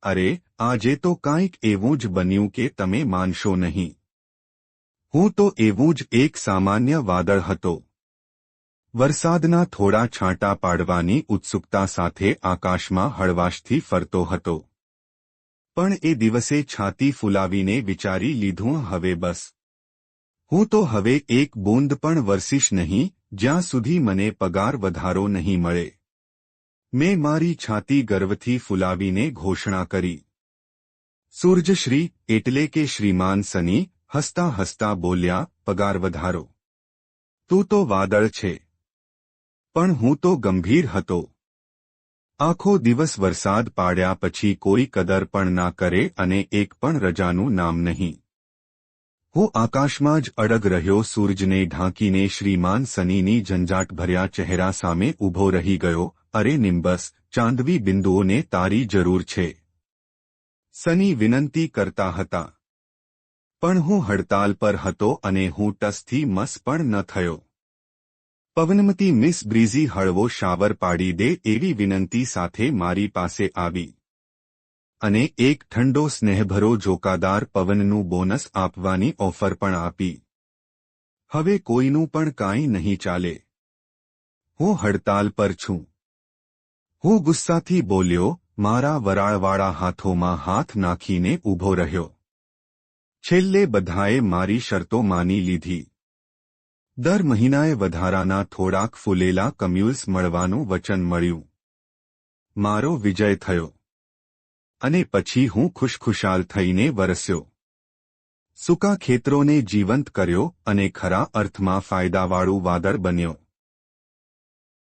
અરે, આજે તો કાંઈક એવું જ બન્યું કે તમે માનશો નહીં. હું તો એવું જ એક સામાન્ય વાદળ હતો. વરસાદના થોડા છાંટા પાડવાની ઉત્સુકતા સાથે આકાશમાં હળવાશથી ફરતો હતો. પણ એ દિવસે છાતી ફૂલાવીને વિચારી લીધું, હવે બસ. હું તો હવે એક બૂંદ પણ વરસીશ નહીં, જ્યાં સુધી મને પગાર વધારો નહીં મળે. મેં મારી છાતી ગર્વથી ફૂલાવીને ઘોષણા કરી. સૂર્યશ્રી એટલે કે શ્રીમાન સની હસતા હસતા બોલ્યા, પગાર વધારો? તું તો વાદળ છે. પણ હું તો ગંભીર હતો. આખો દિવસ વરસાદ પાડ્યા પછી કોઈ કદર પણ ના કરે અને એક પણ રજાનું નામ નહીં. હું આકાશમાં જ અડગ રહ્યો, સૂરજને ઢાંકીને શ્રીમાન સનીની ઝંઝાટભર્યા ચહેરા સામે ઊભો રહી ગયો. અરે નિમ્બસ, ચાંદવી બિંદુઓને તારી જરૂર છે. સની વિનંતી કરતા હતા. પણ હું હડતાલ પર હતો અને હું ટસથી મસ પણ ન થયો. પવનમતી મિસ બ્રીઝી હળવો શાવર પાડી દે એવી વિનંતી સાથે મારી પાસે આવી અને એક ઠંડો સ્નેહભરો જોકાદાર પવનનું બોનસ આપવાની ઓફર પણ આપી. હવે કોઈનું પણ કાંઈ નહીં ચાલે. હું હડતાલ પર છું. હું ગુસ્સાથી બોલ્યો, મારા વરાળવાળા હાથોમાં હાથ નાખીને ઊભો રહ્યો. છેલ્લે બધાએ મારી શરતો માની લીધી. દર મહિનાએ વધારાના થોડાક ફૂલેલા કમ્યુલ્સ મળવાનું વચન મળ્યું. મારો વિજય થયો. અને પછી હું ખુશખુશાલ થઈને વરસ્યો. સૂકા ખેતરોને જીવંત કર્યો અને ખરા અર્થમાં ફાયદાવાળું વાદળ બન્યો.